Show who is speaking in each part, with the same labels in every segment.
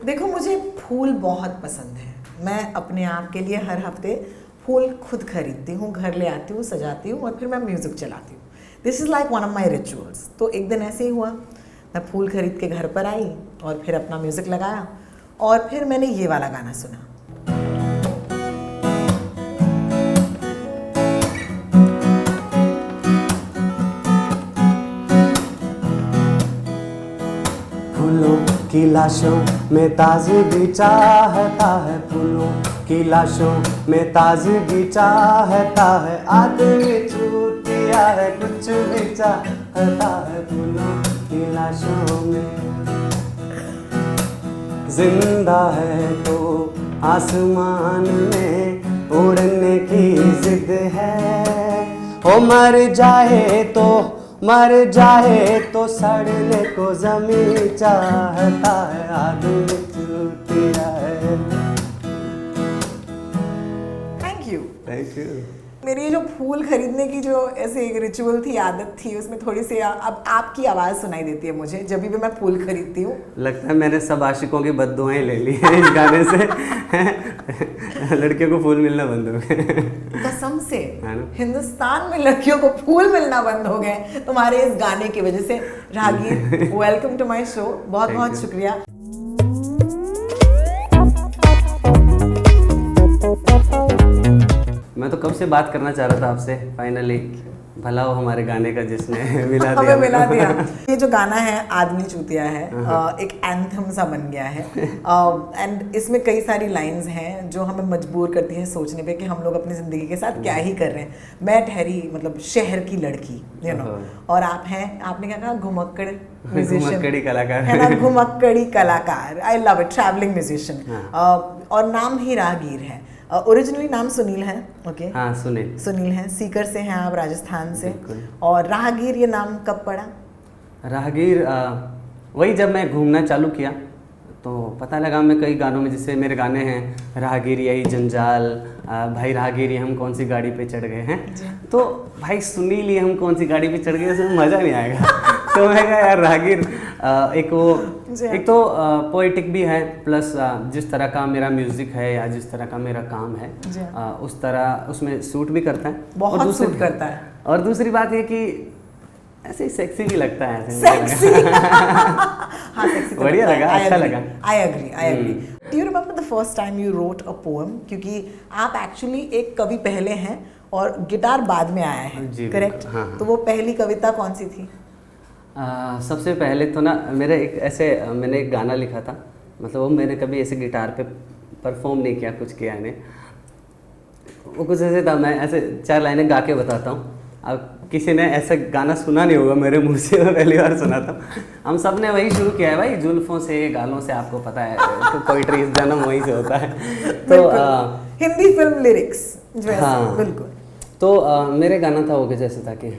Speaker 1: देखो, मुझे फूल बहुत पसंद है। मैं अपने आप के लिए हर हफ्ते फूल खुद खरीदती हूँ, घर ले आती हूँ, सजाती हूँ और फिर मैं म्यूज़िक चलाती हूँ। This is like one of my rituals. तो एक दिन ऐसे ही हुआ, मैं फूल खरीद के घर पर आई और फिर अपना म्यूज़िक लगाया और फिर मैंने ये वाला गाना सुना।
Speaker 2: फूलों की लाशों में ताज़गी चाहता है, फूलों की लाशों में ताज़गी चाहता है, आदमी छूट गया है कुछ भी चाहता है, फूलों की लाशों में। जिंदा है तो आसमान में उड़ने की जिद है, हो मर जाए तो सड़ने को ज़मीन चाहता है, आदमी छूटिया है।
Speaker 1: Thank you.
Speaker 2: Thank you.
Speaker 1: मेरी ये जो फूल खरीदने की जो ऐसे एक रिचुअल थी, आदत थी, उसमें थोड़ी सी अब आपकी आवाज़ सुनाई देती है मुझे जब भी मैं फूल खरीदती हूँ।
Speaker 2: लगता है मैंने सब आशिकों की बद्दुआएं ले ली हैं इस गाने से। लड़कियों को फूल मिलना बंद हो गए
Speaker 1: कसम से हिंदुस्तान में लड़कियों को फूल मिलना बंद हो गए तुम्हारे इस गाने की वजह से। राहगीर, वेलकम टू माय शो। बहुत बहुत शुक्रिया।
Speaker 2: मैं तो कब से बात करना चाह रहा था आपसे, फाइनली भला हो हमारे गाने का जिसने मिला दिया।
Speaker 1: हमें मिला दिया। ये जो गाना है आदमी चूतिया है, एक एंथम सा बन गया है एंड इसमें कई सारी लाइंस हैं जो हमें मजबूर करती हैं सोचने पे कि हम लोग अपनी ज़िंदगी के साथ क्या ही कर रहे हैं। मैं ठहरी मतलब शहर की लड़की, यू नो, और आप हैं, आपने क्या कहा, घुमक्कड़ म्यूजिशियन,
Speaker 2: घुमक्कड़ी कलाकार
Speaker 1: है ना, घुमक्कड़ी कलाकार। I love it, travelling musician, और नाम ही राहगीर है। ओरिजिनली नाम सुनील है। ओके,
Speaker 2: हाँ
Speaker 1: सुनील है, सीकर से हैं आप, राजस्थान से। और राहगीर ये नाम कब पड़ा?
Speaker 2: राहगीर वही जब मैं घूमना चालू किया तो पता लगा, मैं कई गानों में, जैसे मेरे गाने हैं राहगीर यही जंजाल, भाई राहगीर ये हम कौन सी गाड़ी पे चढ़ गए हैं, तो भाई सुनील ये हम कौन सी गाड़ी पे चढ़ गए, उसमें मज़ा नहीं आएगा। तो मैं कहा यार राहगीर एक तो पोइटिक भी है, प्लस जिस तरह का मेरा म्यूजिक है या जिस तरह का मेरा काम है उस तरह उसमें सूट भी करता है,
Speaker 1: बहुत सूट करता है।
Speaker 2: और दूसरी बात ये कि ऐसे ही सेक्सी भी लगता है,
Speaker 1: सेक्सी। हाँ, सेक्सी तो
Speaker 2: बढ़िया लगा, अच्छा लगा।
Speaker 1: I agree. Do you remember the first time you wrote a poem? क्योंकि आप एक्चुअली एक कवि पहले हैं और गिटार बाद में आया है, करेक्ट?
Speaker 2: हाँ।
Speaker 1: तो वो पहली कविता कौन सी थी?
Speaker 2: सबसे पहले तो ना मैंने एक गाना लिखा था, मतलब वो मैंने कभी ऐसे गिटार पे परफॉर्म नहीं किया, कुछ किया नहीं, वो कुछ ऐसे था, मैं ऐसे 4 लाइनें गा के बताता हूँ। अब किसी ने ऐसा गाना सुना नहीं होगा मेरे मुंह से, मैं पहली बार सुना था। हम सब ने वही शुरू किया है भाई, जुल्फों से गालों से, आपको पता है तो पोइट्री जन्म वहीं से होता है। तो
Speaker 1: हिंदी फिल्म लिरिक्स जो है।
Speaker 2: हाँ, बिल्कुल। तो मेरे गाना था वो कि जैसे था कि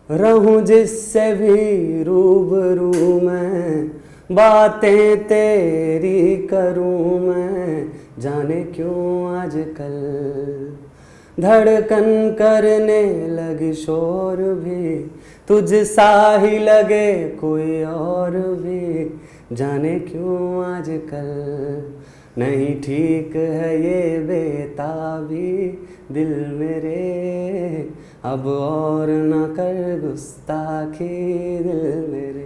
Speaker 2: रहूं जिससे भी रूबरू मैं, बातें तेरी करूं मैं, जाने क्यों आजकल धड़कन करने लगी शोर भी, तुझ सा ही लगे कोई और भी, जाने क्यों आजकल नहीं ठीक है ये बेताबी दिल मेरे, अब और न कर गुस्ताखी दिल मेरे।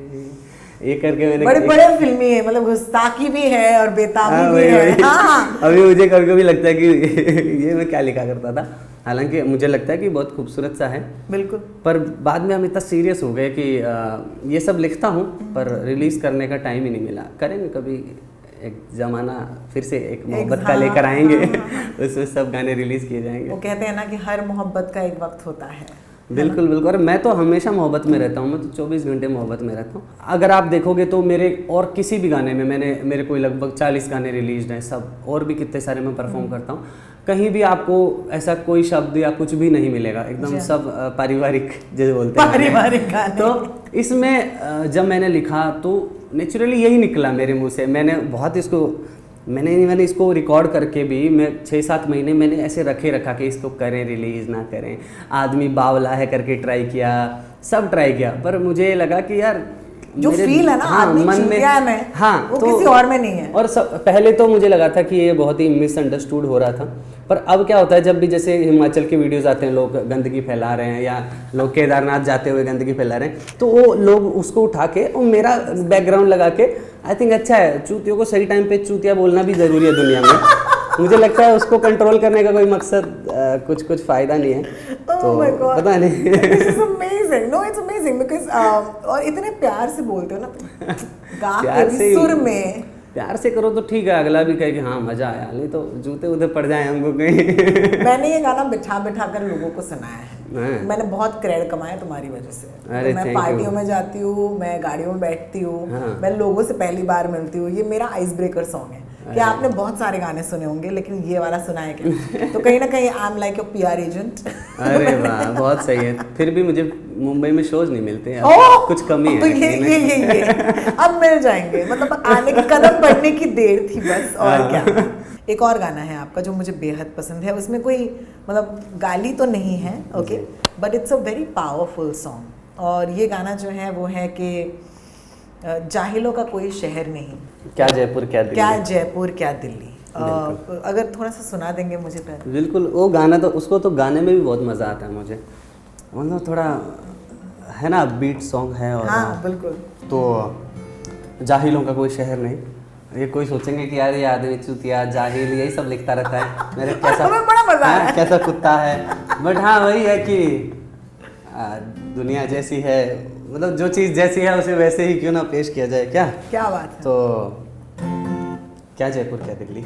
Speaker 2: ये करके मैंने
Speaker 1: बड़े फिल्मी है, मतलब गुस्ताखी भी है और बेताबी भी है। हाँ।
Speaker 2: अभी मुझे कभी कभी लगता है कि ये मैं क्या लिखा करता था, हालांकि मुझे लगता है कि बहुत खूबसूरत सा है, बिल्कुल, पर बाद में हम इतना सीरियस हो गए कि ये सब लिखता हूँ पर रिलीज़ करने का टाइम ही नहीं मिला। करेंगे कभी, एक ज़माना फिर से एक मोहब्बत का लेकर आएंगे। उसमें सब गाने रिलीज़ किए जाएंगे।
Speaker 1: वो कहते हैं ना कि हर मोहब्बत का एक वक्त होता है।
Speaker 2: बिल्कुल बिल्कुल, और मैं तो हमेशा मोहब्बत में रहता हूँ, मैं तो 24 घंटे मोहब्बत में रहता हूँ। अगर आप देखोगे तो मेरे और किसी भी गाने में मेरे कोई लगभग 40 गाने रिलीज हैं, सब और भी कितने सारे मैं परफॉर्म करता हूँ, कहीं भी आपको ऐसा कोई शब्द या कुछ भी नहीं मिलेगा, एकदम सब पारिवारिक जैसे बोलते हैं
Speaker 1: पारिवारिक गाने।
Speaker 2: तो इसमें जब मैंने लिखा तो नेचुरली यही निकला मेरे मुँह से। मैंने इसको रिकॉर्ड करके भी मैं 6-7 महीने मैंने ऐसे रखा कि इसको करें रिलीज़ ना करें, आदमी बावला है करके ट्राई किया, सब ट्राई किया, पर मुझे लगा कि यार
Speaker 1: जो फील है ना आदमी चूतिया है में,
Speaker 2: हाँ,
Speaker 1: वो किसी और में नहीं है।
Speaker 2: और पहले तो मुझे लगा था कि ये बहुत ही मिसअंडरस्टूड हो रहा था, पर अब क्या होता है जब भी जैसे हिमाचल के वीडियोस आते हैं, लोग गंदगी फैला रहे हैं या लोग केदारनाथ जाते हुए गंदगी फैला रहे हैं, तो वो लोग उसको उठा के और मेरा बैकग्राउंड लगा के, आई थिंक अच्छा है, चूतियों को सही टाइम पे चूतिया बोलना भी ज़रूरी है दुनिया में। मुझे लगता है उसको कंट्रोल करने का कोई मकसद कुछ फ़ायदा नहीं है, तो पता नहीं।
Speaker 1: No, it's amazing because और इतने प्यार से बोलते हो ना, गा
Speaker 2: प्यार
Speaker 1: के
Speaker 2: से
Speaker 1: सुर में।
Speaker 2: प्यार से करो तो ठीक है, अगला भी कहे कि हाँ मज़ा आया, नहीं तो जूते उधर पड़ जाए हमको कहीं।
Speaker 1: मैंने ये गाना बिठा बिठा कर लोगों को सुनाया है। मैंने बहुत क्रेडिट कमाया तुम्हारी वजह से।
Speaker 2: अरे
Speaker 1: तो मैं पार्टियों में जाती हूँ, मैं गाड़ियों में बैठती हूँ, मैं लोगों से पहली बार मिलती हूँ, ये मेरा आइस ब्रेकर सॉन्ग है। कि आपने बहुत सारे गाने सुने होंगे लेकिन ये वाला सुना है क्या? तो कहीं ना कहीं I am like your PR agent.
Speaker 2: अरे वाह, बहुत सही है। फिर भी मुझे मुंबई में शोज नहीं मिलते हैं, कुछ कमी है।
Speaker 1: तो ये अब मिल जाएंगे, मतलब आने की कदम बढ़ने की देर थी बस, और क्या। एक और गाना है आपका जो मुझे बेहद पसंद है, उसमें कोई मतलब गाली तो नहीं है, okay, but it's a very powerful song. और ये गाना जो है वो है कि जाहिलों का कोई शहर नहीं,
Speaker 2: क्या जयपुर क्या दिल्ली,
Speaker 1: क्या जयपुर क्या दिल्ली। अगर थोड़ा सा सुना देंगे मुझे पहले।
Speaker 2: बिल्कुल, वो गाना तो उसको तो गाने में भी बहुत मज़ा आता है मुझे, मतलब थोड़ा है ना बीट सॉन्ग है। और
Speaker 1: हाँ बिल्कुल।
Speaker 2: तो जाहिलों का कोई शहर नहीं, ये कोई सोचेंगे कि यार ये आदमी चूतिया जाहिल यही सब लिखता रहता है, मेरे कैसा
Speaker 1: बड़ा मजा है,
Speaker 2: कैसा कुत्ता है। बट हाँ वही है कि दुनिया जैसी है, मतलब जो चीज़ जैसी है उसे वैसे ही क्यों ना पेश किया जाए। क्या
Speaker 1: बात है।
Speaker 2: तो क्या जयपुर क्या दिल्ली।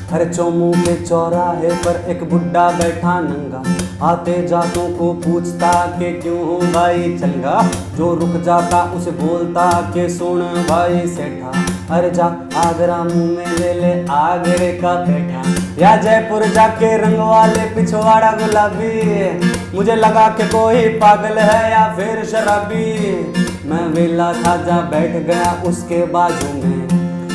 Speaker 2: हर चौमू के चौराहे पर एक बुड्ढा बैठा नंगा, आते जातों को पूछता कि क्यों हूँ भाई चंगा, जो रुक जाता उसे बोलता कि सुन भाई सेठा, अरे जा आगरा मुँह में ले ले आगरे का पेठा, या जयपुर जाके रंग वाले पिछवाड़ा गुलाबी, मुझे लगा कि कोई पागल है या फिर शराबी, मैं वेला था जा बैठ गया उसके बाजू में,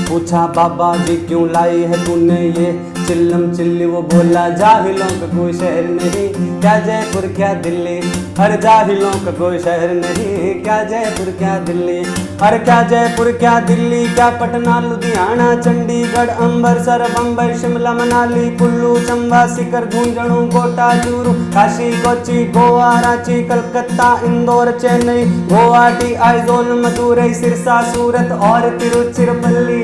Speaker 2: पूछा बाबा जी क्यों लाई है तूने ये चिल्लम चिल्ली, वो बोला जाहिलों का कोई शहर नहीं, क्या जयपुर क्या दिल्ली, हर जाहिलों का कोई शहर नहीं, क्या जयपुर क्या दिल्ली, हर क्या जयपुर क्या दिल्ली, क्या पटना लुधियाना चंडीगढ़ अम्बरसर बम्बई शिमला मनाली कुल्लू चंबा सीकर झुंझुनू कोटा चूरू काशी कोची गोवा रांची कलकत्ता इंदौर चेन्नई गुवाहाटी आइजोल मदुरई सिरसा सूरत और तिरुचिरापल्ली,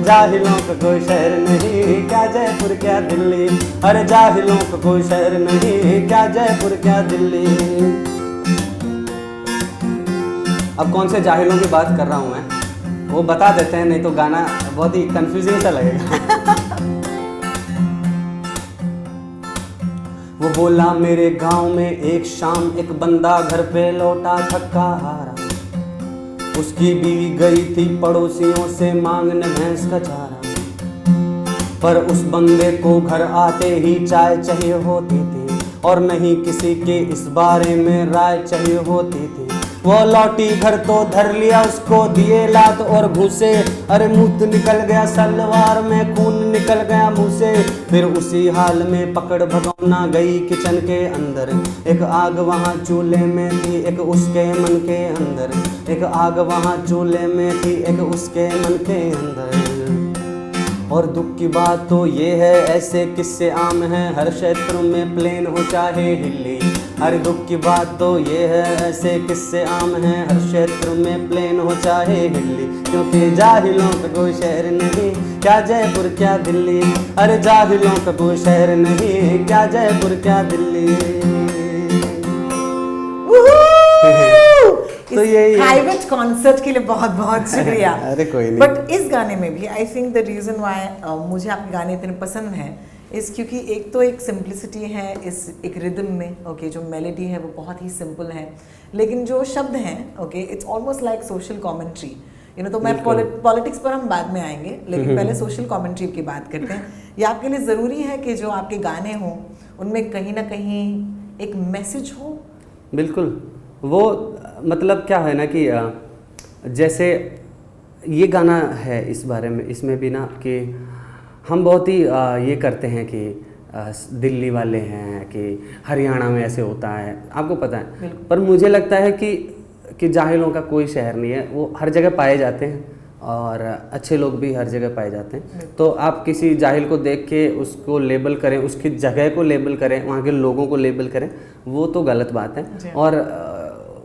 Speaker 2: जाहिलों का कोई शहर नहीं, क्या जयपुर क्या दिल्ली, अरे जाहिलों का कोई शहर नहीं, क्या जयपुर क्या दिल्ली। अब कौन से जाहिलों की बात कर रहा हूँ मैं, वो बता देते हैं, नहीं तो गाना बहुत ही कंफ्यूजिंग सा लगेगा। वो बोला मेरे गांव में एक शाम एक बंदा घर पे लौटा थका हारा, उसकी बीवी गई थी पड़ोसियों से मांगने भैंस का चारा, पर उस बंदे को घर आते ही चाय चाहिए होती थी, और नहीं किसी के इस बारे में राय चाहिए होती थी, वो लौटी घर तो धर लिया उसको दिए लात और घूसे, अरे मुंह निकल गया सलवार में खून निकल गया मुंह से, फिर उसी हाल में पकड़ भगौना गई किचन के अंदर, एक आग वहाँ चूल्हे में थी एक उसके मन के अंदर, एक आग वहाँ चूल्हे में थी एक उसके मन के अंदर। और दुख की बात तो ये है ऐसे किस्से आम हैं हर क्षेत्र में प्लेन हो चाहे हिल्ली, हर दुख की बात तो ये है ऐसे किस्से आम हैं हर क्षेत्र में प्लेन हो चाहे हिल्ली, क्योंकि जाहिलों का कोई शहर नहीं, क्या जयपुर क्या दिल्ली, अरे जाहिलों का कोई शहर नहीं, क्या जयपुर क्या दिल्ली। तो यही
Speaker 1: प्राइवेट कॉन्सर्ट के लिए बहुत बहुत शुक्रिया।
Speaker 2: अरे कोई नहीं।
Speaker 1: बट इस गाने में भी I think the reason why मुझे आपके गाने इतने पसंद हैं इस क्योंकि एक तो एक सिंप्लिसिटी है इस एक रिदम में, ओके, जो मेलोडी है वो बहुत ही सिंपल है, लेकिन जो शब्द हैं okay it's almost like social commentary, you know. तो मैं पॉलिटिक्स पर हम बाद में आएंगे, लेकिन पहले सोशल कॉमेंट्री की बात करते हैं। ये आपके लिए ज़रूरी है कि जो आपके गाने हों उनमें कहीं ना कहीं एक मैसेज हो?
Speaker 2: बिल्कुल, वो मतलब क्या है ना कि जैसे ये गाना है इस बारे में, इसमें भी ना कि हम बहुत ही ये करते हैं कि दिल्ली वाले हैं कि हरियाणा में ऐसे होता है, आपको पता है। पर मुझे लगता है कि जाहिलों का कोई शहर नहीं है, वो हर जगह पाए जाते हैं और अच्छे लोग भी हर जगह पाए जाते हैं। तो आप किसी जाहिल को देख के उसको लेबल करें, उसकी जगह को लेबल करें, वहाँ के लोगों को लेबल करें, वो तो गलत बात है। और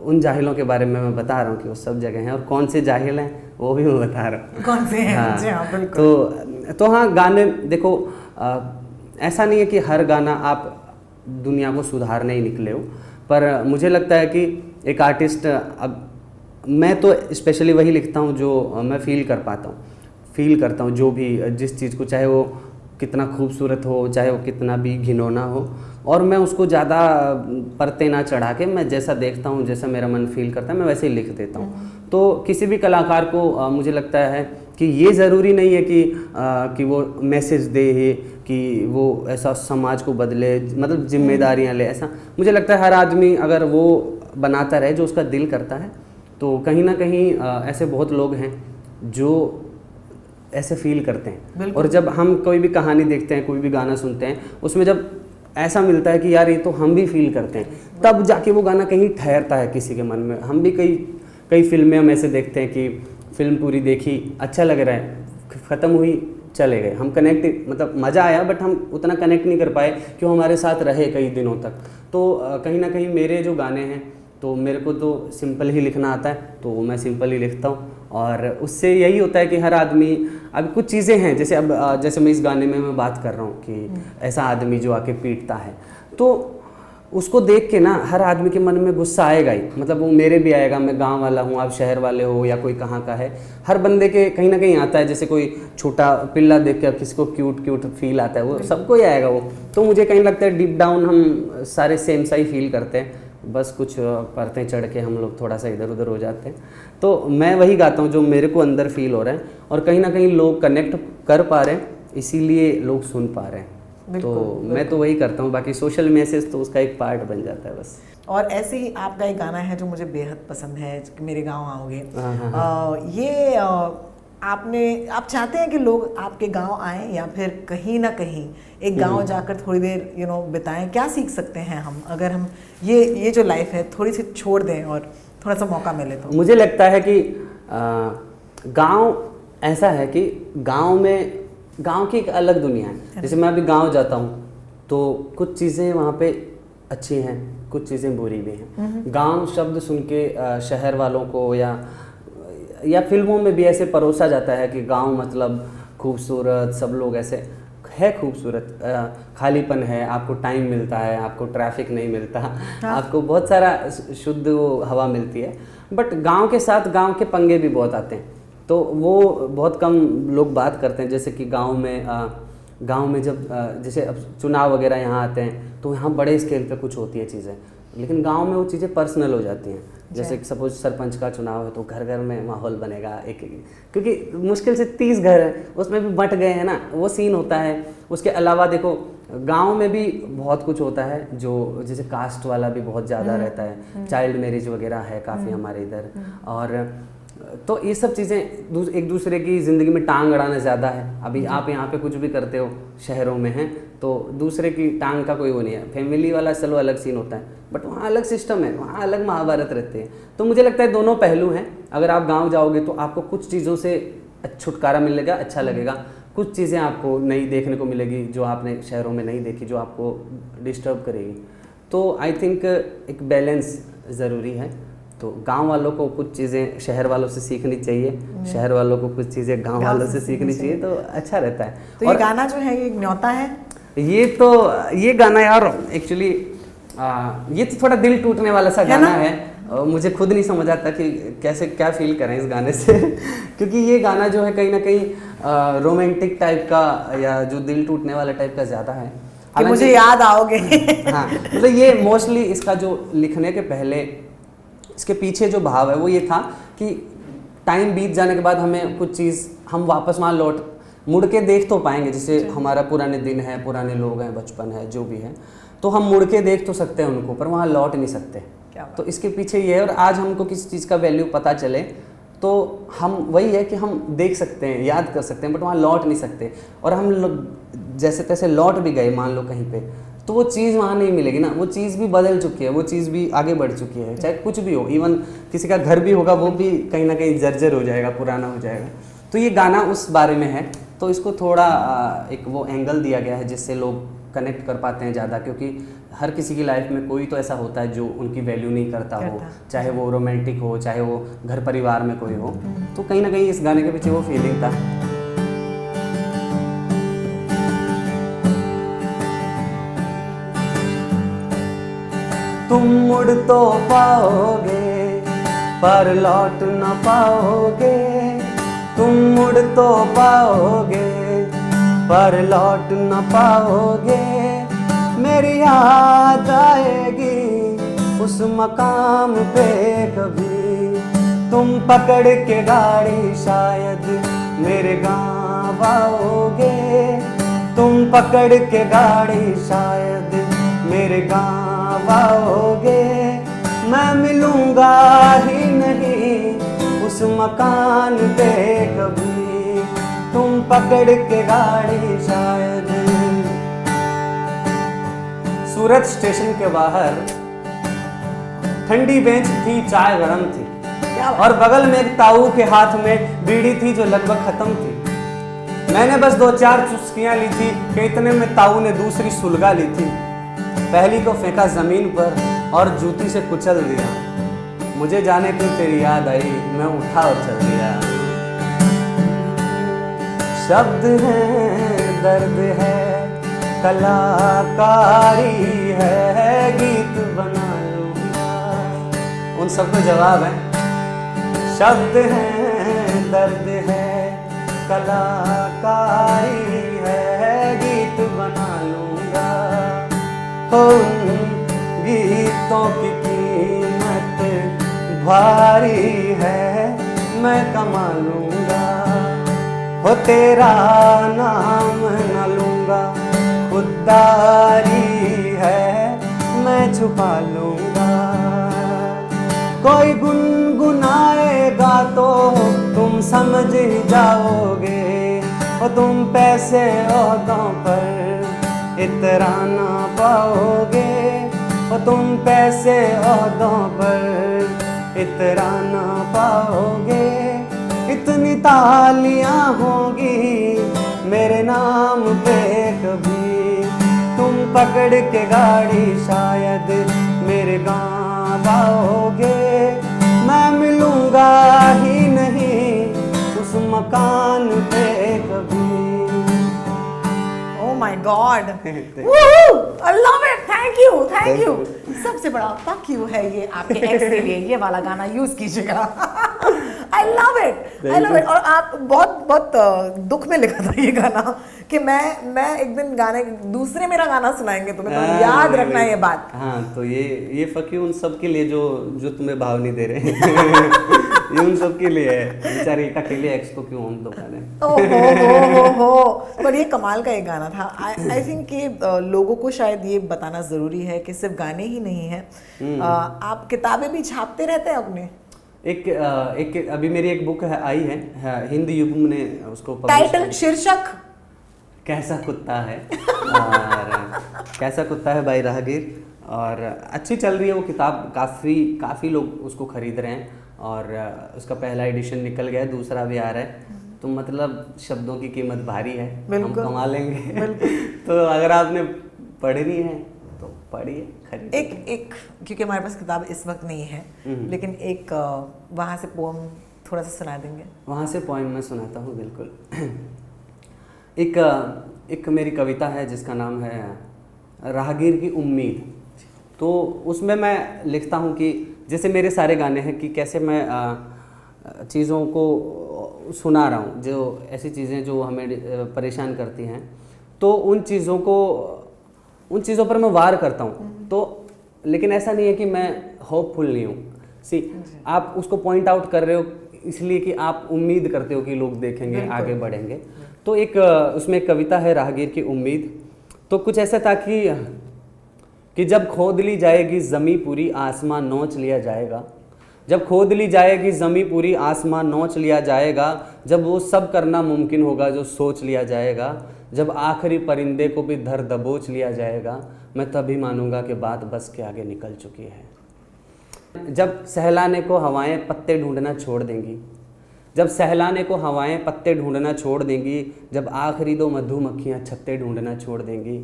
Speaker 2: उन जाहिलों के बारे में मैं बता रहा हूँ कि वो सब जगह हैं, और कौन से जाहिल हैं वो भी मैं बता रहा हूँ
Speaker 1: कौन से हैं।
Speaker 2: हाँ,
Speaker 1: जी हाँ, बिल्कुल।
Speaker 2: तो हाँ, गाने देखो, ऐसा नहीं है कि हर गाना आप दुनिया को सुधारने ही निकले हो, पर मुझे लगता है कि एक आर्टिस्ट, अब मैं तो स्पेशली वही लिखता हूँ जो मैं फील कर पाता हूँ, फील करता हूँ जो भी जिस चीज़ को, चाहे वो कितना खूबसूरत हो, चाहे वो कितना भी घिनौना हो, और मैं उसको ज़्यादा परते ना चढ़ा के, मैं जैसा देखता हूँ, जैसा मेरा मन फील करता है, मैं वैसे ही लिख देता हूँ। तो किसी भी कलाकार को मुझे लगता है कि ये ज़रूरी नहीं है कि वो मैसेज दे, कि वो ऐसा समाज को बदले, मतलब जिम्मेदारियाँ ले, ऐसा मुझे लगता है हर आदमी अगर वो बनाता रहे जो उसका दिल करता है, तो कहीं ना कहीं ऐसे बहुत लोग हैं जो ऐसे फील करते हैं। और जब हम कोई भी कहानी देखते हैं, कोई भी गाना सुनते हैं, उसमें जब ऐसा मिलता है कि यार ये तो हम भी फील करते हैं, तब जाके वो गाना कहीं ठहरता है किसी के मन में। हम भी कई फिल्में हम ऐसे देखते हैं कि फिल्म पूरी देखी, अच्छा लग रहा है, ख़त्म हुई, चले गए, हम कनेक्ट, मतलब मज़ा आया, बट हम उतना कनेक्ट नहीं कर पाए कि वो हमारे साथ रहे कई दिनों तक। तो कहीं ना कहीं मेरे जो गाने हैं, तो मेरे को तो सिंपल ही लिखना आता है, तो मैं सिंपल ही लिखता हूँ, और उससे यही होता है कि हर आदमी, अब कुछ चीज़ें हैं जैसे अब जैसे मैं इस गाने में मैं बात कर रहा हूँ कि ऐसा आदमी जो आके पीटता है, तो उसको देख के ना हर आदमी के मन में गुस्सा आएगा ही, मतलब वो मेरे भी आएगा, मैं गांव वाला हूँ, आप शहर वाले हो, या कोई कहाँ का है, हर बंदे के कहीं ना कहीं आता है। जैसे कोई छोटा पिल्ला देख के किसी को क्यूट फील आता है, वो सबको ही आएगा वो। तो मुझे कहीं लगता है डीप डाउन हम सारे सेम सा ही फील करते हैं, बस कुछ परतें चढ़ के हम लोग थोड़ा सा इधर उधर हो जाते हैं। तो मैं वही गाता हूँ जो मेरे को अंदर फील हो रहा है, और कहीं ना कहीं लोग कनेक्ट कर पा रहे हैं, इसीलिए लोग सुन पा रहे हैं। तो मैं तो वही करता हूँ, बाकी सोशल मैसेज तो उसका एक पार्ट बन जाता है बस।
Speaker 1: और ऐसे ही आपका एक गाना है जो मुझे बेहद पसंद है, मेरे गाँव आओगे। ये आप चाहते हैं कि लोग आपके गांव आएं, या फिर कहीं ना कहीं एक गांव जाकर थोड़ी देर बिताएं? क्या सीख सकते हैं हम अगर हम ये जो लाइफ है थोड़ी सी छोड़ दें और थोड़ा सा मौका मिले तो?
Speaker 2: मुझे लगता है कि गांव ऐसा है कि गांव की एक अलग दुनिया है। जैसे मैं अभी गांव जाता हूँ तो कुछ चीज़ें वहाँ पे अच्छी हैं, कुछ चीज़ें बुरी भी हैं। गांव शब्द सुन के शहर वालों को या फिल्मों में भी ऐसे परोसा जाता है कि गांव मतलब खूबसूरत, सब लोग ऐसे है खूबसूरत, खालीपन है, आपको टाइम मिलता है, आपको ट्रैफिक नहीं मिलता, आपको बहुत सारा शुद्ध हवा मिलती है। बट गांव के साथ गांव के पंगे भी बहुत आते हैं, तो वो बहुत कम लोग बात करते हैं। जैसे कि गांव में जब जैसे अब चुनाव वगैरह यहाँ आते हैं तो यहाँ बड़े स्केल पे कुछ होती है चीज़ें, लेकिन गांव में वो चीज़ें पर्सनल हो जाती हैं। जैसे सपोज सरपंच का चुनाव है तो घर घर में माहौल बनेगा, क्योंकि मुश्किल से 30 घर हैं, उसमें भी बंट गए हैं ना, वो सीन होता है। उसके अलावा देखो गांव में भी बहुत कुछ होता है, जो जैसे कास्ट वाला भी बहुत ज़्यादा रहता है, चाइल्ड मैरिज वगैरह है काफ़ी हमारे इधर, और तो ये सब चीज़ें एक दूसरे की ज़िंदगी में टांग अड़ाना ज़्यादा है। अभी आप यहाँ पे कुछ भी करते हो, शहरों में हैं, तो दूसरे की टांग का कोई वो नहीं है। फैमिली वाला चलो अलग सीन होता है, बट वहाँ अलग सिस्टम है, वहाँ अलग महाभारत रहते हैं। तो मुझे लगता है दोनों पहलू हैं। अगर आप गांव जाओगे तो आपको कुछ चीज़ों से छुटकारा मिलेगा, अच्छा लगेगा, कुछ चीज़ें आपको नई देखने को मिलेगी जो आपने शहरों में नहीं देखी, जो आपको डिस्टर्ब करेगी। तो आई थिंक एक बैलेंस ज़रूरी है। तो गांव वालों को कुछ चीज़ें शहर वालों से सीखनी चाहिए, शहर वालों को कुछ चीज़ें गांव वालों से सीखनी चाहिए, तो अच्छा रहता है।
Speaker 1: तो ये गाना जो है ये न्योता है,
Speaker 2: ये गाना यार एक्चुअली ये तो थोड़ा दिल टूटने वाला सा गाना है। मुझे खुद नहीं समझ आता कि कैसे क्या फील करें इस गाने से क्योंकि ये गाना जो है कहीं ना कहीं रोमांटिक टाइप का या जो दिल टूटने वाला टाइप का ज़्यादा है
Speaker 1: कि मुझे याद आओगे।
Speaker 2: हाँ, मतलब ये मोस्टली इसका जो लिखने के पहले इसके पीछे जो भाव है वो ये था कि टाइम बीत जाने के बाद हमें कुछ चीज़ हम वापस वहाँ मुड़ के देख तो पाएंगे। जैसे हमारा पुराने दिन है, पुराने लोग हैं, बचपन है, जो भी है, तो हम मुड़ के देख तो सकते हैं उनको, पर वहाँ लौट नहीं सकते। तो इसके पीछे ये है। और आज हमको किसी चीज़ का वैल्यू पता चले तो हम वही है कि हम देख सकते हैं, याद कर सकते हैं, बट वहाँ लौट नहीं सकते। और हम लोग जैसे तैसे लौट भी गए मान लो कहीं पे, तो वो चीज़ वहाँ नहीं मिलेगी ना, वो चीज़ भी बदल चुकी है, वो चीज़ भी आगे बढ़ चुकी है, चाहे कुछ भी हो। इवन किसी का घर भी होगा, वो भी कहीं ना कहीं जर्जर हो जाएगा, पुराना हो जाएगा। तो ये गाना उस बारे में है, तो इसको थोड़ा एक वो एंगल दिया गया है जिससे लोग कनेक्ट कर पाते हैं ज़्यादा, क्योंकि हर किसी की लाइफ में कोई तो ऐसा होता है जो उनकी वैल्यू नहीं करता हो, चाहे वो रोमांटिक हो, चाहे वो घर परिवार में कोई हो। तो कहीं ना कहीं इस गाने के पीछे वो फीलिंग था। तुम मुड़ तो पाओगे पर लौट न पाओगे, तुम मुड़ तो पाओगे पर लौट न पाओगे, मेरी याद आएगी उस मकाम पे कभी, तुम पकड़ के गाड़ी शायद मेरे गाँव आओगे, तुम पकड़ के गाड़ी शायद मेरे गाँव आओगे, मैं मिलूंगा ही नहीं उस मकान पे कभी, तुम पकड़ के गाड़ी शायद। सूरत स्टेशन के बाहर ठंडी बेंच थी, चाय गरम थी, और बगल में एक ताऊ के हाथ में बीड़ी थी जो लगभग खत्म थी। मैंने बस 2-4 चुस्कियां ली थी कि इतने में ताऊ ने दूसरी सुलगा ली थी। पहली को फेंका जमीन पर और जूती से कुचल दिया, मुझे जाने क्यों तेरी याद आई, मैं उठा और चल दिया। शब्द है, दर्द है, कलाकारी है, गीत बना लूंगा। उन सब का जवाब है, शब्द है, दर्द है, कलाकारी है, गीत बना लूंगा। हो गीतों की कीमत भारी है, मैं कमा लूंगा। हो तेरा नाम न लूंगा, खुददारी है, मैं छुपा लूंगा। कोई गुनगुनाएगा तो तुम समझ ही जाओगे, और तुम पैसे औहदों पर इतराना पाओगे, और तुम पैसे औहदों पर इतराना पाओगे। इतनी तालियां होगी मेरे नाम पे कभी, तुम पकड़ के गाड़ी शायद मेरे गाँव आओगे, मैं मिलूंगा ही नहीं उस मकान पे कभी।
Speaker 1: Oh my God! Woohoo! I love it! Thank you, thank you. सबसे बड़ा fuck you है ये आपके ex के लिए, ये वाला गाना यूज कीजिएगा। I love it, I love it. और आप बहुत दुख में लिखा था ये गाना कि मैं एक दिन गाने दूसरे मेरा गाना सुनाएंगे तुम्हें, तो याद रखना है ये बात।
Speaker 2: हाँ, तो ये fuck you उन सब के लिए जो तुम्हें भाव नहीं दे रहे हैं। ये उन सब के लिए है, बेचारे एक अकेले एक्स को क्यों हम दो गाने।
Speaker 1: हो पर ये कमाल का एक गाना था। आई थिंक कि लोगों को शायद ये बताना ज़रूरी है कि सिर्फ गाने ही नहीं है, आप किताबें भी छापते रहते हैं अपने।
Speaker 2: एक अभी मेरी एक बुक है आई है, हिंदी युग ने उसको
Speaker 1: टाइटल शीर्षक
Speaker 2: कैसा कुत्ता है, और कैसा कुत्ता है भाई राहगीर, और अच्छी चल रही है वो किताब, काफ़ी लोग उसको खरीद रहे हैं, और उसका पहला एडिशन निकल गया है, दूसरा भी आ रहा है। तो मतलब शब्दों की कीमत भारी है, हम कमा लेंगे। तो अगर आपने पढ़नी है तो पढ़िए, खरीदिए।
Speaker 1: एक क्योंकि हमारे पास किताब इस वक्त नहीं है, लेकिन एक वहाँ से पोम थोड़ा सा सुना देंगे।
Speaker 2: वहाँ से पोएम मैं सुनाता हूँ, बिल्कुल। एक मेरी कविता है जिसका नाम है राहगीर की उम्मीद। तो उसमें मैं लिखता हूँ कि जैसे मेरे सारे गाने हैं कि कैसे मैं चीज़ों को सुना रहा हूँ, जो ऐसी चीज़ें जो हमें परेशान करती हैं, तो उन चीज़ों पर मैं वार करता हूँ। तो लेकिन ऐसा नहीं है कि मैं होपफुल नहीं हूँ। आप उसको पॉइंट आउट कर रहे हो इसलिए कि आप उम्मीद करते हो कि लोग देखेंगे, आगे बढ़ेंगे। तो एक उसमें एक कविता है राहगीर की उम्मीद। तो कुछ ऐसा था कि जब खोद ली जाएगी ज़मीं पूरी, आसमां नोच लिया जाएगा, जब खोद ली जाएगी ज़मीं पूरी आसमां नोच लिया जाएगा, जब वो सब करना मुमकिन होगा जो सोच लिया जाएगा, जब आखिरी परिंदे को भी धर दबोच लिया जाएगा, मैं तभी मानूंगा कि बात बस के आगे निकल चुकी है। जब सहलाने को हवाएं पत्ते ढूंढना छोड़ देंगी, जब सहलाने को हवाएं पत्ते ढूंढना छोड़ देंगी, जब आखिरी 2 मधुमक्खियाँ छत्ते ढूंढना छोड़ देंगी,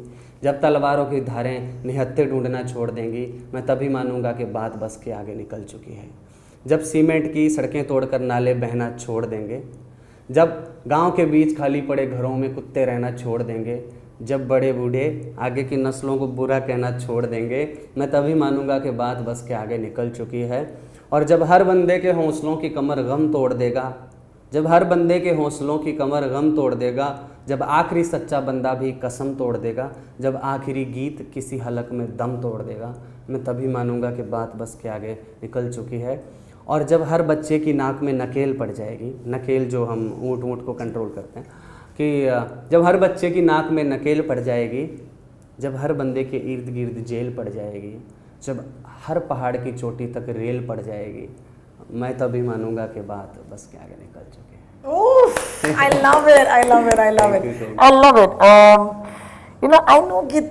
Speaker 2: जब तलवारों की धारें निहत्थे ढूंढना छोड़ देंगी, मैं तभी मानूंगा कि बात बस के आगे निकल चुकी है। जब सीमेंट की सड़कें तोड़कर नाले बहना छोड़ देंगे, जब गांव के बीच खाली पड़े घरों में कुत्ते रहना छोड़ देंगे, जब बड़े बूढ़े आगे की नस्लों को बुरा कहना छोड़ देंगे, मैं तभी मानूंगा कि बात बस के आगे निकल चुकी है। और जब हर बंदे के हौसलों की कमर गम तोड़ देगा, जब हर बंदे के हौसलों की कमर गम तोड़ देगा, जब आखिरी सच्चा बंदा भी कसम तोड़ देगा, जब आखिरी गीत किसी हलक में दम तोड़ देगा, मैं तभी मानूंगा कि बात बस के आगे निकल चुकी है। और जब हर बच्चे की नाक में नकेल पड़ जाएगी, नकेल जो हम ऊँट को कंट्रोल करते हैं, कि जब हर बच्चे की नाक में नकेल पड़ जाएगी, जब हर बंदे के इर्द गिर्द जेल पड़ जाएगी, जब हर पहाड़ की चोटी तक रेल पड़ जाएगी, मैं तभी मानूंगा कि बात बस के आगे निकल चुकी है।
Speaker 1: Oof, I love it. I love it. I love
Speaker 2: Thank
Speaker 1: it.
Speaker 2: you, thank you.
Speaker 1: I love it. You know, I know that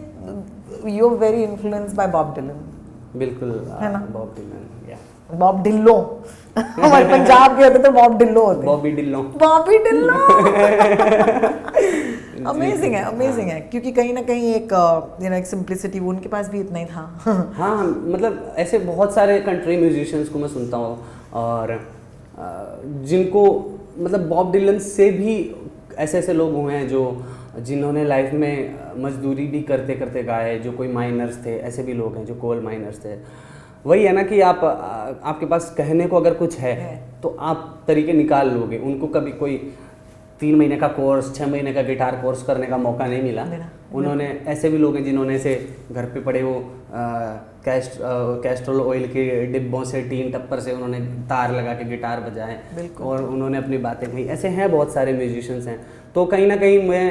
Speaker 1: you're very influenced by Bob Dylan.
Speaker 2: बिल्कुल
Speaker 1: है ना?
Speaker 2: बॉब डिलन, या
Speaker 1: बॉब डिल्लो हमारे पंजाब के होते तो Bob Dhillon होते।
Speaker 2: Bobby Dhillon.
Speaker 1: Bobby Dhillon amazing है, अमेजिंग है, क्योंकि कहीं ना कहीं एक एक सिंप्लिसिटी वो उनके पास भी इतना ही था।
Speaker 2: हाँ, मतलब ऐसे बहुत सारे कंट्री म्यूजिशियंस को मैं सुनता हूँ और जिनको मतलब बॉब डिलन से भी ऐसे ऐसे लोग हुए हैं जो जिन्होंने लाइफ में मजदूरी भी करते करते गाए, जो कोई माइनर्स थे, ऐसे भी लोग हैं जो कोल माइनर्स थे। वही है ना कि आपके पास कहने को अगर कुछ है तो आप तरीके निकाल लोगे। उनको कभी कोई 3 महीने का कोर्स, 6 महीने का गिटार कोर्स करने का मौका नहीं मिला। उन्होंने ऐसे भी लोग हैं जिन्होंने ऐसे घर पे पड़े वो कैस्ट्रोल ऑयल के डिब्बों से, टीन टप्पर से उन्होंने तार लगा के गिटार बजाए और उन्होंने अपनी बातें कही। ऐसे हैं बहुत सारे म्यूजिशियंस हैं। तो कहीं ना कहीं मैं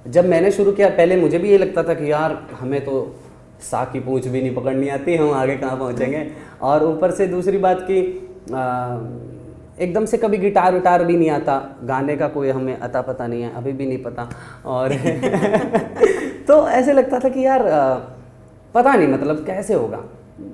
Speaker 2: जब मैंने शुरू किया, पहले मुझे भी ये लगता था कि यार हमें तो सा की पूंछ भी नहीं पकड़नी आती, हम आगे कहाँ पहुँचेंगे। और ऊपर से दूसरी बात कि एकदम से कभी गिटार विटार भी नहीं आता, गाने का कोई हमें अता पता नहीं है, अभी भी नहीं पता। और तो ऐसे लगता था कि यार पता नहीं मतलब कैसे होगा।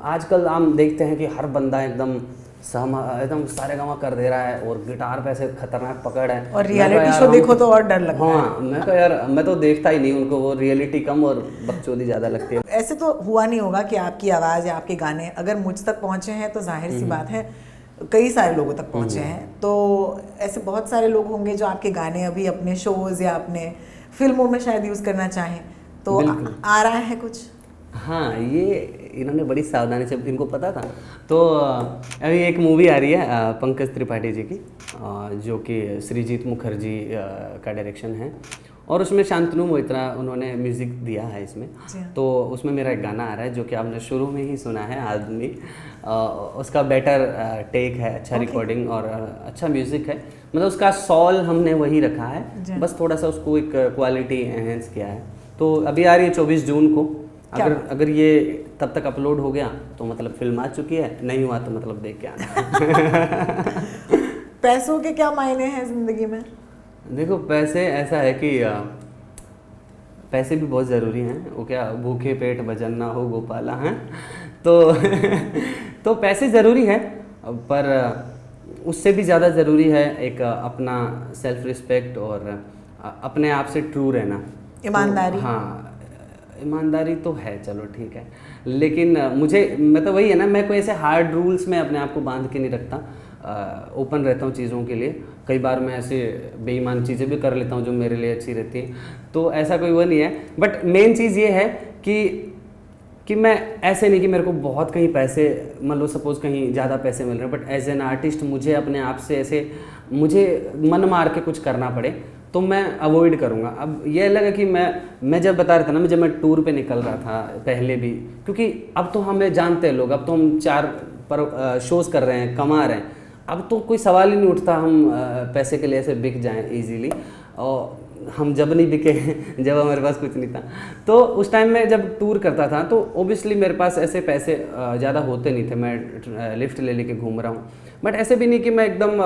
Speaker 2: आजकल हम देखते हैं कि हर बंदा एकदम सारे गामा कर दे रहा है और गिटार पे ऐसे खतरनाक पकड़ है।
Speaker 1: और रियलिटी शो देखो तो और डर लगता है।
Speaker 2: हाँ, मैं कहा यार मैं तो देखता ही नहीं उनको, वो रियलिटी कम और बकचोदी ज़्यादा लगती है।
Speaker 1: ऐसे तो हुआ नहीं होगा कि आपकी आवाज़ या आपके गाने अगर मुझ तक पहुँचे हैं तो जाहिर सी बात है कई सारे लोगों तक पहुँचे हैं। तो ऐसे बहुत सारे लोग होंगे जो आपके गाने अभी अपने शोज़ या अपने फिल्मों में शायद यूज़ करना चाहें, तो आ रहा है कुछ?
Speaker 2: हाँ, ये इन्होंने बड़ी सावधानी से, इनको पता था। तो अभी एक मूवी आ रही है पंकज त्रिपाठी जी की, जो कि श्रीजीत मुखर्जी का डायरेक्शन है और उसमें शांतनु मोहित्रा उन्होंने म्यूज़िक दिया है इसमें। तो उसमें मेरा एक गाना आ रहा है जो कि आपने शुरू में ही सुना है आदमी। उसका बेटर टेक है, अच्छा रिकॉर्डिंग और अच्छा म्यूज़िक है। मतलब उसका सॉल हमने वही रखा है, बस थोड़ा सा उसको एक क्वालिटी एनहेंस किया है। तो अभी आ रही है 24 जून को। अगर ये तब तक अपलोड हो गया तो मतलब फिल्म आ चुकी है, नहीं हुआ तो मतलब देख के आना।
Speaker 1: पैसों के क्या मायने हैं ज़िंदगी में?
Speaker 2: देखो, पैसे ऐसा है कि पैसे भी बहुत ज़रूरी हैं। वो क्या, भूखे पेट भजन ना हो गोपाला हैं। तो पैसे ज़रूरी हैं, पर उससे भी ज़्यादा ज़रूरी है एक अपना सेल्फ रिस्पेक्ट और अपने आप से ट्रू रहना,
Speaker 1: ईमानदारी।
Speaker 2: तो, हाँ, ईमानदारी तो है, चलो ठीक है। लेकिन मैं तो वही है ना, मैं कोई ऐसे हार्ड रूल्स में अपने आप को बांध के नहीं रखता। ओपन रहता हूँ चीज़ों के लिए। कई बार मैं ऐसे बेईमान चीज़ें भी कर लेता हूँ जो मेरे लिए अच्छी रहती हैं, तो ऐसा कोई वो नहीं है। बट मेन चीज़ ये है कि मैं ऐसे नहीं कि मेरे को बहुत कहीं पैसे, मान लो सपोज़ कहीं ज़्यादा पैसे मिल रहे हैं, बट एज एन आर्टिस्ट मुझे अपने आप से ऐसे मुझे मन मार के कुछ करना पड़े तो मैं अवॉइड करूँगा। अब ये अलग है कि मैं जब बता रहा था ना, जब मैं टूर पे निकल रहा था पहले भी, क्योंकि अब तो हमें जानते हैं लोग, अब तो हम 4 पर शोज़ कर रहे हैं, कमा रहे हैं, अब तो कोई सवाल ही नहीं उठता हम पैसे के लिए ऐसे बिक जाएं इजीली। और हम जब नहीं बिके जब हमारे पास कुछ नहीं था। तो उस टाइम में जब टूर करता था तो ओबियसली मेरे पास ऐसे पैसे ज़्यादा होते नहीं थे, मैं लिफ्ट ले लेके घूम रहा हूँ, बट ऐसे भी नहीं कि मैं एकदम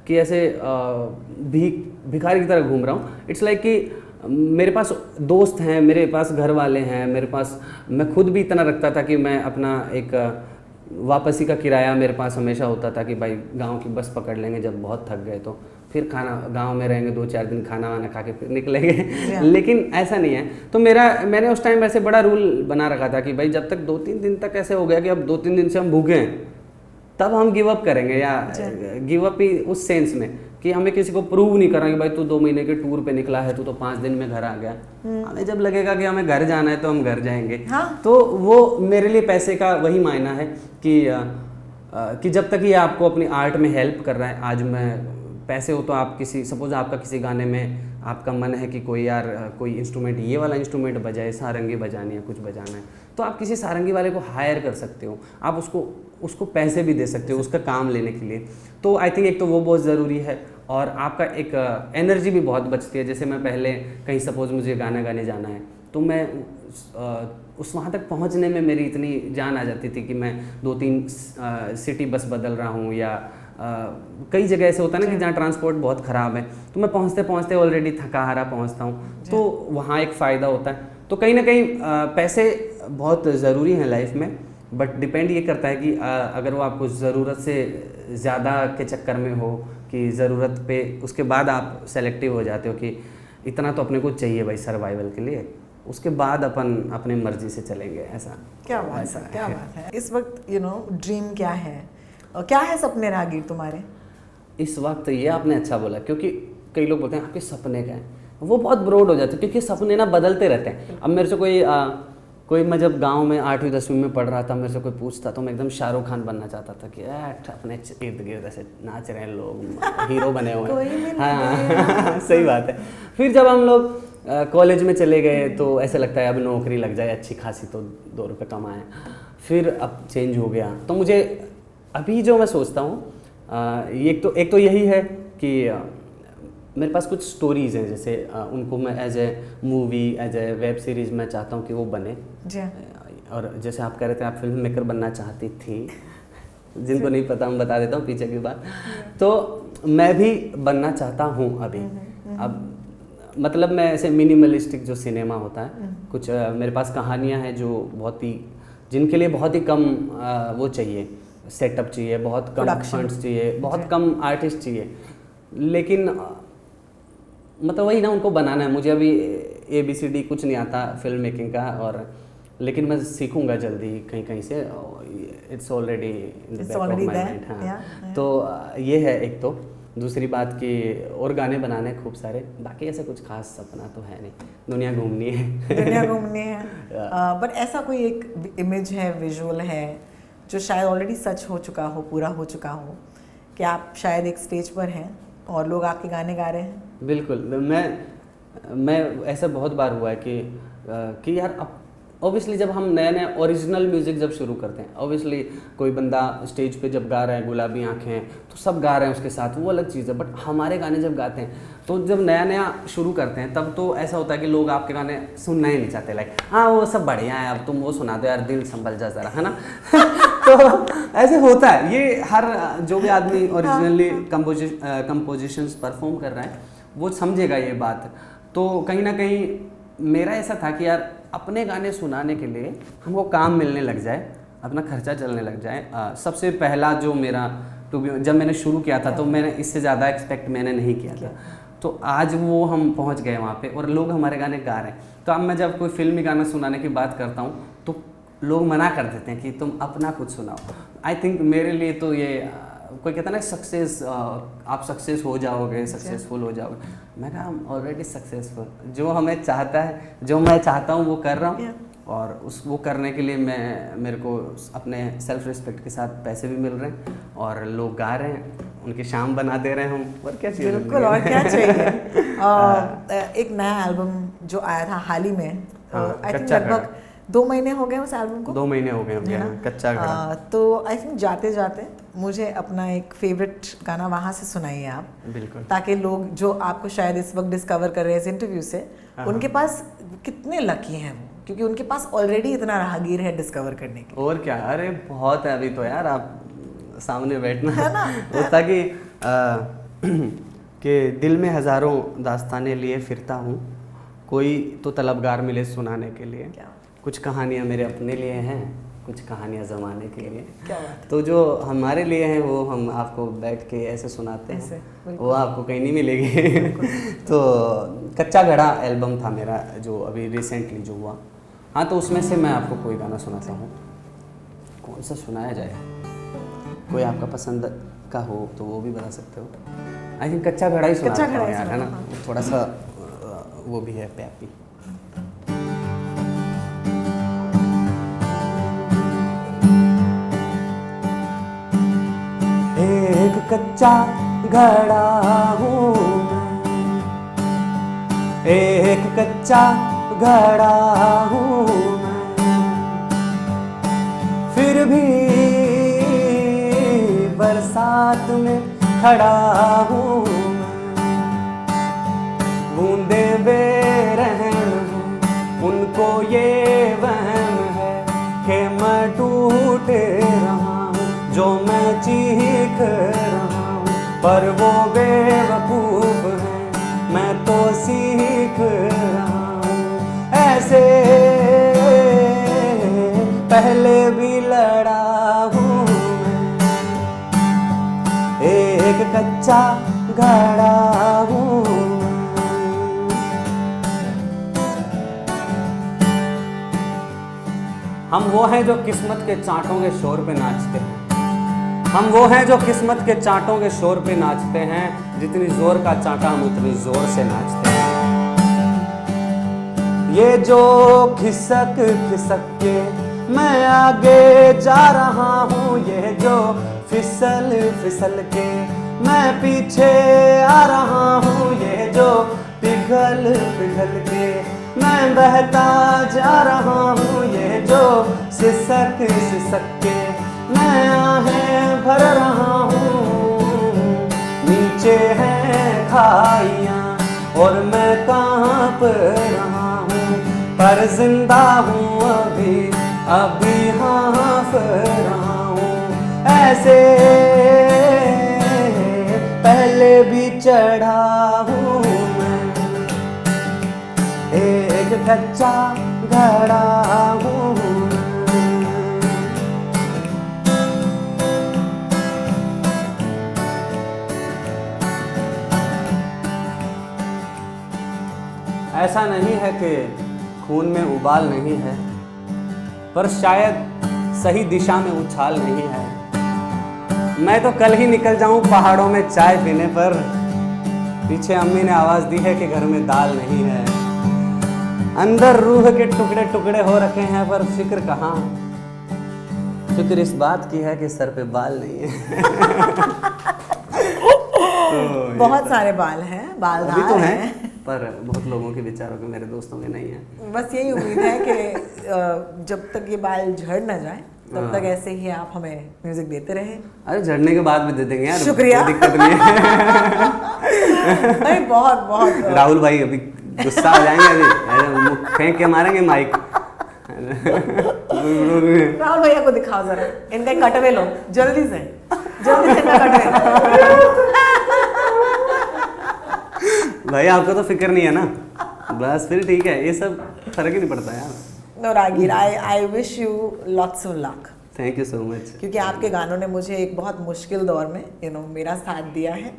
Speaker 2: कि ऐसे भिखारी की तरह घूम रहा हूँ। इट्स लाइक कि मेरे पास दोस्त हैं, मेरे पास घर वाले हैं, मेरे पास, मैं खुद भी इतना रखता था कि मैं अपना एक वापसी का किराया मेरे पास हमेशा होता था कि भाई गांव की बस पकड़ लेंगे, जब बहुत थक गए तो फिर खाना गांव में रहेंगे, 2-4 दिन खाना वाना खा के फिर निकलेंगे लेकिन ऐसा नहीं है। तो मैंने उस टाइम ऐसे बड़ा रूल बना रखा था कि भाई जब तक 2-3 दिन तक ऐसे हो गया कि अब 2-3 दिन से हम भूखे हैं तब हम गिव अप करेंगे, या गिव अप ही उस सेंस में कि हमें किसी को प्रूव नहीं करना कि भाई तू 2 महीने के टूर पे निकला है, तू तो 5 दिन में घर आ गया। हमें जब लगेगा कि हमें घर जाना है तो हम घर जाएंगे।
Speaker 1: हाँ?
Speaker 2: तो वो मेरे लिए पैसे का वही मायना है कि जब तक ये आपको अपनी आर्ट में हेल्प कर रहा है। आज मैं पैसे हो तो आप किसी, सपोज आपका किसी गाने में आपका मन है कि कोई इंस्ट्रूमेंट, ये वाला इंस्ट्रूमेंट बजाए, सारंगी बजानी है, कुछ बजाना है, तो आप किसी सारंगी वाले को हायर कर सकते हो, आप उसको पैसे भी दे सकते हो उसका काम लेने के लिए। तो आई थिंक एक तो वो बहुत ज़रूरी है, और आपका एक एनर्जी भी बहुत बचती है। जैसे मैं पहले कहीं सपोज मुझे गाना गाने जाना है तो मैं उस वहाँ तक पहुँचने में मेरी इतनी जान आ जाती थी कि मैं 2-3 सिटी बस बदल रहा हूँ, या कई जगह ऐसे होता है ना कि जहाँ ट्रांसपोर्ट बहुत ख़राब है, तो मैं पहुँचते पहुँचते ऑलरेडी थका हारा पहुँचता हूँ, तो वहाँ एक फ़ायदा होता है। तो कहीं ना कहीं पैसे बहुत ज़रूरी हैं लाइफ में, बट डिपेंड ये करता है कि अगर वो आपको ज़रूरत से ज़्यादा के चक्कर में हो, कि ज़रूरत पे उसके बाद आप सेलेक्टिव हो जाते हो कि इतना तो अपने को चाहिए भाई सर्वाइवल के लिए, उसके बाद अपन अपनी मर्जी से चलेंगे। ऐसा
Speaker 1: क्या बात है, क्या बात है। इस वक्त ड्रीम क्या है, और क्या है सपने राहगीर तुम्हारे
Speaker 2: इस वक्त? ये आपने अच्छा बोला, क्योंकि कई लोग बोलते हैं आपके सपने क्या हैं, वो बहुत ब्रॉड हो जाते हैं, क्योंकि सपने ना बदलते रहते हैं। अब मेरे से कोई मैं जब गांव में 8वीं 10वीं में पढ़ रहा था, मेरे से कोई पूछता तो मैं एकदम शाहरुख खान बनना चाहता था कि अपने इर्द गिर्द ऐसे नाच रहे हैं लोग, हीरो बने हुए हैं। हाँ सही बात है। फिर जब हम लोग कॉलेज में चले गए तो ऐसे लगता है अब नौकरी लग जाए अच्छी खासी तो 2 रुपये कमाएं। फिर अब चेंज हो गया, तो मुझे अभी जो मैं सोचता हूँ एक तो यही है कि मेरे पास कुछ स्टोरीज़ हैं, जैसे उनको मैं as a movie, as a web series मैं चाहता हूँ कि वो बने। और जैसे आप कह रहे थे आप फिल्म मेकर बनना चाहती थी, जिनको नहीं पता मैं बता देता हूँ पीछे की बात। तो मैं भी बनना चाहता हूँ अभी। अब मतलब मैं ऐसे मिनिमलिस्टिक जो सिनेमा होता है, कुछ मेरे पास कहानियाँ हैं जो जिनके लिए बहुत ही कम वो चाहिए, सेटअप चाहिए, बहुत कम फंड्स चाहिए, बहुत कम आर्टिस्ट चाहिए, लेकिन मतलब वही ना, उनको बनाना है। मुझे अभी ABCD कुछ नहीं आता फिल्म मेकिंग का, लेकिन मैं सीखूंगा जल्दी कहीं से। It's already in the back of my mind. हाँ, तो ये है एक तो। दूसरी बात कि और गाने बनाने खूब सारे, बाकी ऐसा कुछ खास सपना तो है नहीं, दुनिया घूमनी है।
Speaker 1: बट ऐसा कोई एक इमेज है, विजुअल है जो शायद ऑलरेडी सच हो चुका हो, पूरा हो चुका हो, कि आप शायद एक स्टेज पर हैं और लोग आपके गाने गा रहे हैं?
Speaker 2: बिल्कुल। मैं ऐसा बहुत बार हुआ है कि यार अब ऑब्वियसली जब हम नया ओरिजिनल म्यूज़िक जब शुरू करते हैं, ऑब्वियसली कोई बंदा स्टेज पे जब गा रहा है, गुलाबी आंखें, तो सब गा रहे हैं उसके साथ, वो अलग चीज़ है। बट हमारे गाने जब गाते हैं, तो जब नया शुरू करते हैं, तब तो ऐसा होता है कि लोग आपके गाने सुनना ही नहीं चाहते। लाइक हाँ वो सब बढ़िया है, अब तुम वो सुना दो यार, दिल संभल जा ज़रा, है ना। तो ऐसे होता है, ये हर जो भी आदमी ओरिजिनली कंपोजिशंस परफॉर्म कर रहा है वो समझेगा ये बात। तो कहीं ना कहीं मेरा ऐसा था कि यार अपने गाने सुनाने के लिए हमको काम मिलने लग जाए, अपना खर्चा चलने लग जाए। सबसे पहला जो मेरा जब मैंने शुरू किया था, तो मैंने इससे ज़्यादा एक्सपेक्ट मैंने नहीं किया था। तो आज वो हम पहुंच गए वहाँ पे, और लोग हमारे गाने गा रहे हैं। तो अब मैं जब कोई फिल्मी गाना सुनाने की बात करता हूँ तो लोग मना कर देते हैं कि तुम अपना कुछ सुनाओ। आई थिंक मेरे लिए तो ये कोई कहता है ना सक्सेस, आप सक्सेस हो जाओगे, सक्सेसफुल हो जाओगे। मैं कहा हम ऑलरेडी सक्सेसफुल, जो हमें चाहता है, जो मैं चाहता हूँ वो कर रहा हूँ, और वो करने के लिए मेरे को अपने सेल्फ रिस्पेक्ट के साथ पैसे भी मिल रहे हैं, और लोग गा रहे हैं, उनकी शाम बना दे रहे हैं हम, और क्या चाहिए?
Speaker 1: बिल्कुल, और क्या चाहिए। एक नया एल्बम जो आया था हाल ही में, आई थिंक लगभग 2 महीने हो गए उस एल्बम को,
Speaker 2: 2 महीने हो गए हो गया, कच्चा घड़ा।
Speaker 1: तो आई थिंक जाते जाते मुझे अपना एक फेवरेट गाना वहाँ से सुनाइए आप,
Speaker 2: बिल्कुल,
Speaker 1: ताकि लोग जो आपको शायद इस वक्त डिस्कवर कर रहे हैं इस इंटरव्यू से, उनके पास कितने लकी हैं वो, क्योंकि उनके पास ऑलरेडी इतना राहगीर है डिस्कवर करने के।
Speaker 2: और क्या, अरे बहुत है अभी तो यार, आप सामने बैठना
Speaker 1: है ना,
Speaker 2: होता कि कि दिल में हज़ारों दास्तानें लिए फिरता हूँ, कोई तो तलबगार मिले सुनाने के लिए, कुछ कहानियाँ मेरे अपने लिए हैं, कुछ कहानियाँ ज़माने के लिए।
Speaker 1: क्या बात है।
Speaker 2: तो जो हमारे लिए हैं वो हम आपको बैठ के ऐसे सुनाते हैं, वो आपको कहीं नहीं मिलेगी। तो कच्चा घड़ा एल्बम था मेरा जो अभी रिसेंटली जो हुआ। हाँ, तो उसमें से मैं आपको कोई गाना सुनाता हूँ। कौन सा सुनाया जाए, कोई आपका पसंद का हो तो वो भी बता सकते हो। आई थिंक कच्चा घड़ा ही सुनाता हूँ यार, है ना, थोड़ा सा वो भी है पैपी। एक कच्चा घड़ा हूँ मैं, एक कच्चा घड़ा हूँ मैं, फिर भी बरसात में खड़ा हूँ मैं। बूंदे बेरहम हैं, उनको ये वहम है कि मैं टूट रहा हूँ, जो मैं चीख रहा हूँ, पर वो बेवकूफ है, मैं तो सीख रहा हूँ। ऐसे पहले भी लड़ा हूँ मैं, एक कच्चा घड़ा हूँ मैं। हम वो हैं जो किस्मत के चांटों के शोर पे नाचते हैं, हम वो हैं जो किस्मत के चांटों के शोर पे नाचते हैं, जितनी जोर का चांटा हम उतनी जोर से नाचते हैं। ये जो खिसक खिसक के मैं आगे जा रहा हूँ, ये जो फिसल फिसल के मैं पीछे आ रहा हूँ, ये जो पिघल पिघल के मैं बहता जा रहा हूँ, ये जो सिसक सिसक के मैं आहें भर रहा हूँ। नीचे हैं खाइयाँ और मैं कांप रहा हूँ, पर जिंदा हूँ अभी अभी हाँफ रहा हूँ। ऐसे पहले भी चढ़ा हूँ मैं, एक कच्चा घड़ा हूँ मैं। ऐसा नहीं है कि खून में उबाल नहीं है, पर शायद सही दिशा में उछाल नहीं है। मैं तो कल ही निकल जाऊं पहाड़ों में चाय पीने पर, पीछे अम्मी ने आवाज दी है कि घर में दाल नहीं है। अंदर रूह के टुकड़े टुकड़े हो रखे हैं, पर फिक्र कहाँ, फिक्र इस बात की है कि सर पे बाल नहीं है। तो
Speaker 1: बहुत सारे बाल हैं, बालदार
Speaker 2: तो
Speaker 1: हैं,
Speaker 2: पर बहुत लोगों के विचारों के, मेरे दोस्तों के नहीं है।
Speaker 1: बस यही उम्मीद है कि जब तक ये बाल झड़ ना जाए तब तक ऐसे ही आप हमें म्यूजिक देते रहे।
Speaker 2: अरे झड़ने के बाद भी दे देंगे यार,
Speaker 1: शुक्रिया।
Speaker 2: कोई दिक्कत नहीं है।
Speaker 1: अरे बहुत बहुत
Speaker 2: राहुल भाई अभी गुस्सा आ जाएंगे, अभी फेंक के मारेंगे माइक।
Speaker 1: राहुल भैया को दिखाओ जरा, इनका कटवे लो जल्दी से इनका कटवे।
Speaker 2: भाई आपको तो फिक्र नहीं है ना, बस फिर ठीक है, ये सब फर्क ही नहीं पड़ता यार।
Speaker 1: नो रागीर, I wish you lots of luck.
Speaker 2: Thank you so much.
Speaker 1: क्योंकि आपके गानों ने मुझे एक बहुत मुश्किल दौर में मेरा साथ दिया है,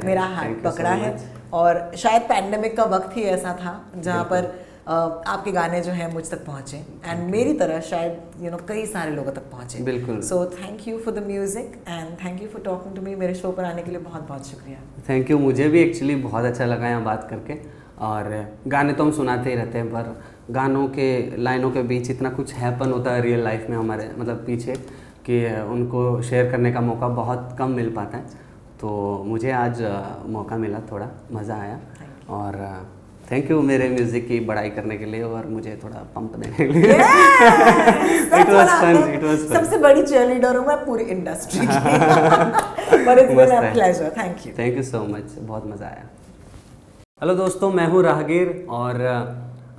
Speaker 1: मेरा हाथ पकड़ा है, और शायद पैंडेमिक का वक्त ही ऐसा था जहाँ पर आपके गाने जो हैं मुझ तक पहुँचे, एंड मेरी तरह शायद कई सारे लोगों तक पहुँचे।
Speaker 2: बिल्कुल।
Speaker 1: So thank you for the music and thank you for talking to me. मेरे शो पर आने के लिए बहुत बहुत शुक्रिया।
Speaker 2: थैंक यू, मुझे भी एक्चुअली बहुत अच्छा लगा यहाँ बात करके। और गाने तो हम सुनाते ही रहते हैं, पर गानों के लाइनों के बीच इतना कुछ हैपन होता है रियल लाइफ में हमारे मतलब पीछे, कि उनको शेयर करने का मौका बहुत कम मिल पाता है। तो मुझे आज मौका मिला, थोड़ा मज़ा आया। और थैंक यू मेरे म्यूजिक की बड़ाई करने के लिए और मुझे थोड़ा पंप देने के लिए।
Speaker 1: It
Speaker 2: was fun, it was fun.
Speaker 1: सबसे बड़ी चीयरलीडर हूँ मैं पूरी इंडस्ट्री की। But it's been a pleasure, thank you
Speaker 2: so much, बहुत मज़ा आया। हेलो दोस्तों, मैं हूँ राहगीर और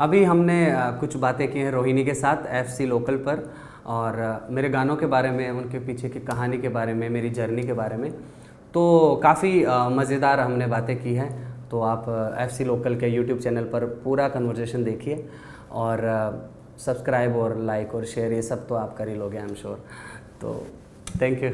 Speaker 2: अभी हमने कुछ बातें की हैं रोहिणी के साथ FC लोकल पर, और मेरे गानों के बारे में, उनके पीछे की कहानी के बारे में, मेरी जर्नी के बारे में, तो काफ़ी मज़ेदार हमने बातें की हैं। तो आप FC लोकल के YouTube चैनल पर पूरा कन्वर्सेशन देखिए और सब्सक्राइब और लाइक और शेयर ये सब तो आप कर ही लोगे, आई एम श्योर। तो थैंक यू।